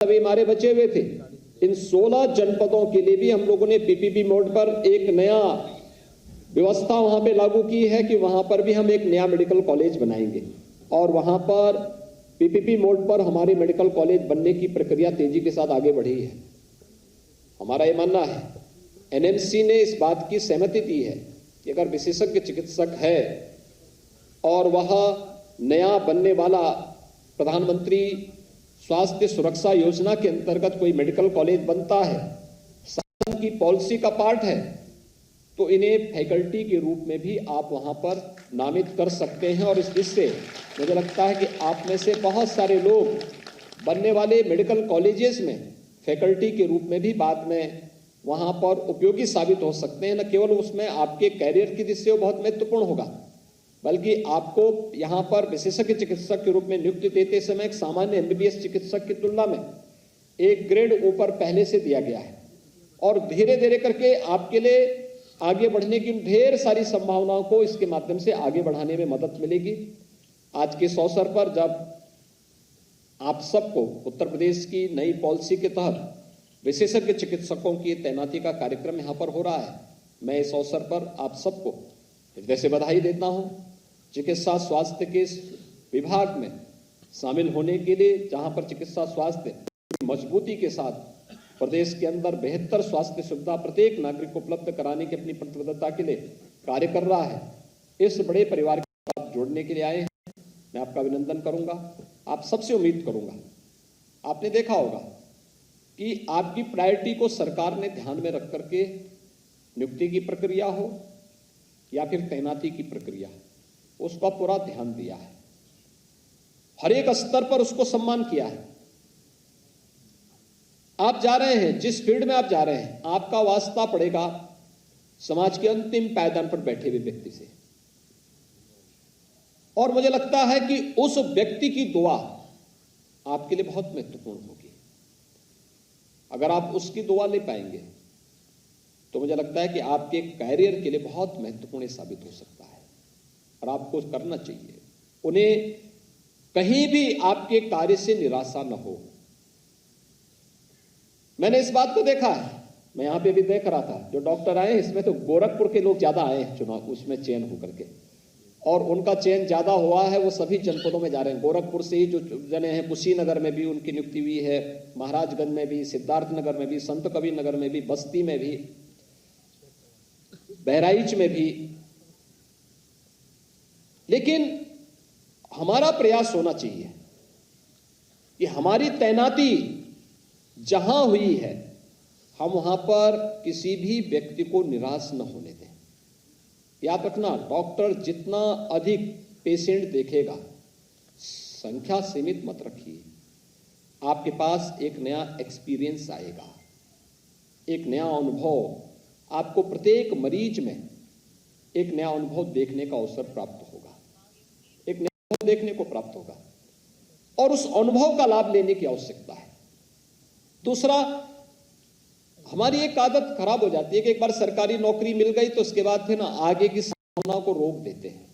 अभी हमारे बचे हुए थे। इन 16 जनपदों के लिए भी हम लोगों ने पीपीपी मोड पर एक नया व्यवस्था वहां पे लागू की है कि वहां पर भी हम एक नया मेडिकल कॉलेज बनाएंगे और वहां पर पीपीपी मोड पर हमारे मेडिकल कॉलेज बनने की प्रक्रिया तेजी के साथ आगे बढ़ी है। हमारा यह मानना है, एनएमसी ने इस बात की सहमति दी है कि अगर विशेषज्ञ चिकित्सक है और वह नया बनने वाला प्रधानमंत्री स्वास्थ्य सुरक्षा योजना के अंतर्गत कोई मेडिकल कॉलेज बनता है, शासन की पॉलिसी का पार्ट है, तो इन्हें फैकल्टी के रूप में भी आप वहां पर नामित कर सकते हैं। और इस दृष्टि से मुझे लगता है कि आप में से बहुत सारे लोग बनने वाले मेडिकल कॉलेजेस में फैकल्टी के रूप में भी बाद में वहां पर उपयोगी साबित हो सकते हैं। न केवल उसमें आपके कैरियर की दृष्टि से वो बहुत महत्वपूर्ण होगा, बल्कि आपको यहां पर विशेषज्ञ चिकित्सक के रूप में नियुक्ति देते समय एक सामान्य एमबीबीएस चिकित्सक की तुलना में एक ग्रेड ऊपर पहले से दिया गया है और धीरे धीरे करके आपके लिए आगे बढ़ने की ढेर सारी संभावनाओं को इसके माध्यम से आगे बढ़ाने में मदद मिलेगी। आज के इस अवसर पर जब आप सबको उत्तर प्रदेश की नई पॉलिसी के तहत विशेषज्ञ चिकित्सकों की तैनाती का कार्यक्रम यहां पर हो रहा है, मैं इस अवसर पर आप सबको हृदय से बधाई देता हूं। चिकित्सा स्वास्थ्य के विभाग में शामिल होने के लिए, जहां पर चिकित्सा स्वास्थ्य मजबूती के साथ प्रदेश के अंदर बेहतर स्वास्थ्य सुविधा प्रत्येक नागरिक को उपलब्ध कराने की अपनी प्रतिबद्धता के लिए कार्य कर रहा है, इस बड़े परिवार के साथ जोड़ने के लिए आए हैं। मैं आपका अभिनंदन करूंगा, आप सबसे उम्मीद करूंगा। आपने देखा होगा कि आपकी प्रायोरिटी को सरकार ने ध्यान में रख करके नियुक्ति की प्रक्रिया हो या फिर तैनाती की प्रक्रिया, उसका पूरा ध्यान दिया है, हर एक स्तर पर उसको सम्मान किया है। आप जा रहे हैं, जिस फील्ड में आप जा रहे हैं, आपका वास्ता पड़ेगा समाज के अंतिम पायदान पर बैठे हुए व्यक्ति से, और मुझे लगता है कि उस व्यक्ति की दुआ आपके लिए बहुत महत्वपूर्ण होगी। अगर आप उसकी दुआ ले पाएंगे तो मुझे लगता है कि आपके कैरियर के लिए बहुत महत्वपूर्ण साबित हो सकता है और आपको करना चाहिए। उन्हें कहीं भी आपके कार्य से निराशा न हो। मैंने इस बात को देखा है, मैं यहां पे भी देख रहा था, जो डॉक्टर आए इसमें तो गोरखपुर के लोग ज्यादा आए हैं चुनाव उसमें चयन होकर के, और उनका चयन ज्यादा हुआ है, वो सभी जनपदों में जा रहे हैं। गोरखपुर से ही जो जने हैं, कुशीनगर में भी उनकी नियुक्ति हुई है, महाराजगंज में भी, सिद्धार्थनगर में भी, संत कबीर नगर में भी, बस्ती में भी, बहराइच में भी। लेकिन हमारा प्रयास होना चाहिए कि हमारी तैनाती जहां हुई है, हम वहां पर किसी भी व्यक्ति को निराश न होने दें। याद रखना, डॉक्टर जितना अधिक पेशेंट देखेगा, संख्या सीमित मत रखिए, आपके पास एक नया एक्सपीरियंस आएगा, एक नया अनुभव, आपको प्रत्येक मरीज में एक नया अनुभव देखने का अवसर प्राप्त होगा, एक नया अनुभव देखने को प्राप्त होगा, और उस अनुभव का लाभ लेने की आवश्यकता है। दूसरा, हमारी एक आदत खराब हो जाती है कि एक बार सरकारी नौकरी मिल गई तो उसके बाद फिर ना आगे की संभावनाओं को रोक देते हैं,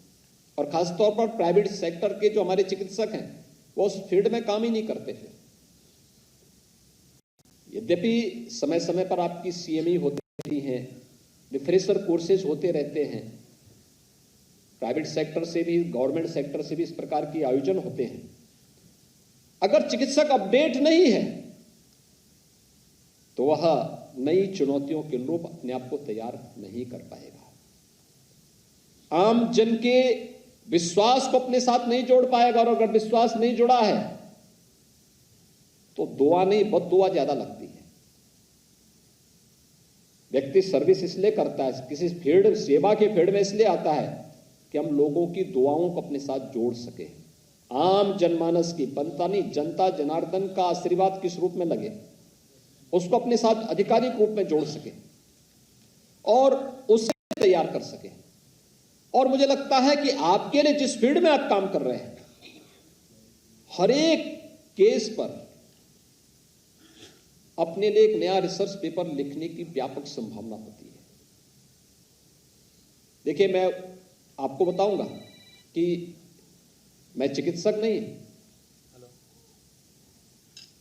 और खासतौर पर प्राइवेट सेक्टर के जो हमारे चिकित्सक हैं वो उस फील्ड में काम ही नहीं करते। फिर यद्यपि समय समय पर आपकी सीएमई होती रहती हैं, रिफ्रेशर कोर्सेज होते रहते हैं, प्राइवेट सेक्टर से भी गवर्नमेंट सेक्टर से भी इस प्रकार के आयोजन होते हैं। अगर चिकित्सक अपडेट नहीं है तो वह नई चुनौतियों के अनुरूप अपने आप को तैयार नहीं कर पाएगा, आम जन के विश्वास को अपने साथ नहीं जोड़ पाएगा, और अगर विश्वास नहीं जुड़ा है तो दुआ नहीं बद्दुआ ज्यादा लगती है। व्यक्ति सर्विस इसलिए करता है, किसी फील्ड सेवा के फील्ड में इसलिए आता है कि हम लोगों की दुआओं को अपने साथ जोड़ सके, आम जनमानस की, बनता नहीं, जनता जनार्दन का आशीर्वाद किस रूप में लगे उसको अपने साथ आधिकारिक रूप में जोड़ सके और उसे तैयार कर सके। और मुझे लगता है कि आपके लिए जिस फील्ड में आप काम कर रहे हैं, हर एक केस पर अपने लिए एक नया रिसर्च पेपर लिखने की व्यापक संभावना होती है। देखिए, मैं आपको बताऊंगा कि मैं चिकित्सक नहीं,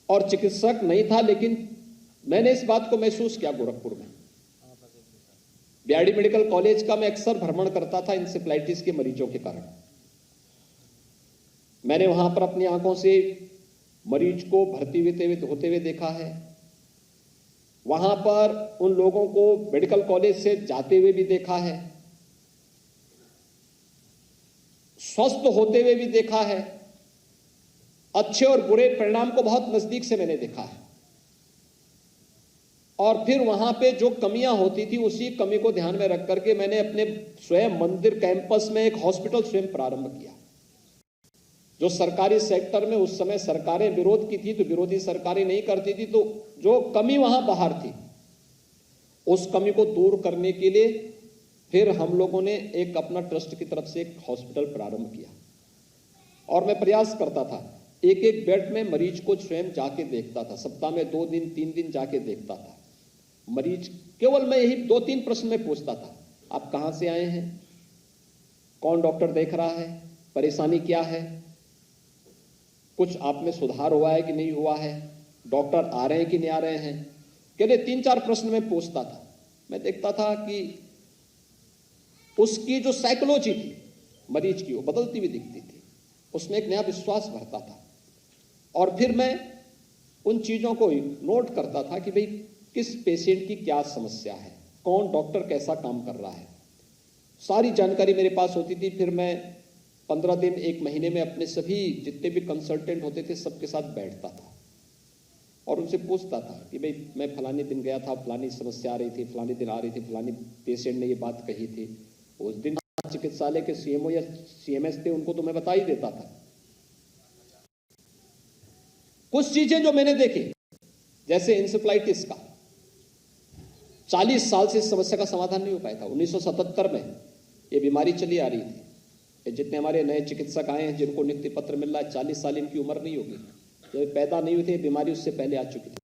और चिकित्सक नहीं था, लेकिन मैंने इस बात को महसूस किया गोरखपुर में। बीआरडी मेडिकल कॉलेज का मैं अक्सर भ्रमण करता था इंसेफ्लाइटिस के मरीजों के कारण। मैंने वहां पर अपनी आंखों से मरीज को भर्ती होते हुए देखा है। वहां पर उन लोगों को मेडिकल कॉलेज से जाते हुए भी देखा है, स्वस्थ होते हुए भी देखा है। अच्छे और बुरे परिणाम को बहुत नजदीक से मैंने देखा है। और फिर वहां पे जो कमियां होती थी, उसी कमी को ध्यान में रख करके मैंने अपने स्वयं मंदिर कैंपस में एक हॉस्पिटल स्वयं प्रारंभ किया। जो सरकारी सेक्टर में उस समय सरकारें विरोध की थी, तो विरोधी सरकारें नहीं करती थी, तो जो कमी वहां बाहर थी, उस कमी को दूर करने के लिए फिर हम लोगों ने एक अपना ट्रस्ट की तरफ से एक हॉस्पिटल प्रारंभ किया। और मैं प्रयास करता था, एक एक बेड में मरीज को स्वयं जाके देखता था। सप्ताह में 2 दिन 3 दिन जाके देखता था मरीज। केवल मैं यही 2-3 प्रश्न में पूछता था, आप कहां से आए हैं, कौन डॉक्टर देख रहा है, परेशानी क्या है, कुछ आप में सुधार हुआ है कि नहीं हुआ है, डॉक्टर आ रहे हैं कि नहीं आ रहे हैं। केवल 3-4 प्रश्न में पूछता था। मैं देखता था कि उसकी जो साइकोलॉजी थी मरीज की, वो बदलती हुई दिखती थी, उसमें एक नया विश्वास भरता था। और फिर मैं उन चीजों को नोट करता था कि भाई किस पेशेंट की क्या समस्या है, कौन डॉक्टर कैसा काम कर रहा है, सारी जानकारी मेरे पास होती थी। फिर मैं 15 दिन 1 महीने में अपने सभी जितने भी कंसल्टेंट होते थे सबके साथ बैठता था और उनसे पूछता था कि भाई मैं फलाने दिन गया था, फलानी समस्या आ रही थी, फलाने दिन आ रही थी, फलानी पेशेंट ने ये बात कही थी। उस दिन चिकित्सालय के सीएमओ या सीएमएस थे, उनको तो मैं बता ही देता था। कुछ चीजें जो मैंने देखी, जैसे इंसेफ्लाइटिस का 40 साल से इस समस्या का समाधान नहीं हो पाया था। 1977 में ये बीमारी चली आ रही थी। ये जितने हमारे नए चिकित्सक आए हैं जिनको नियुक्ति पत्र मिल रहा है, 40 साल इनकी उम्र नहीं होगी, जब पैदा नहीं हुई थी बीमारी उससे पहले आ चुकी थी।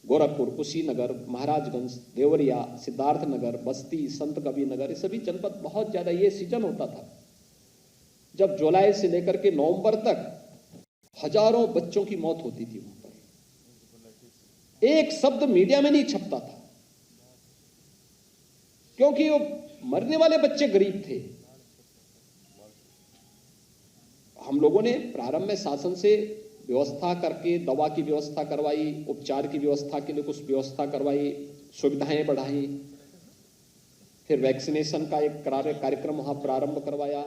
गोरखपुर, कुशीनगर, महाराजगंज, देवरिया, सिद्धार्थनगर, बस्ती, संत कबीर नगर, ये सभी जनपद बहुत ज्यादा, ये सीजन होता था जब जुलाई से लेकर के नवंबर तक हजारों बच्चों की मौत होती थी वहां पर। एक शब्द मीडिया में नहीं छपता था क्योंकि वो मरने वाले बच्चे गरीब थे। हम लोगों ने प्रारंभ में शासन से व्यवस्था करके दवा की व्यवस्था करवाई, उपचार की व्यवस्था के लिए कुछ व्यवस्था करवाई, सुविधाएं बढ़ाई, फिर वैक्सीनेशन का एक कार्यक्रम वहां प्रारंभ करवाया।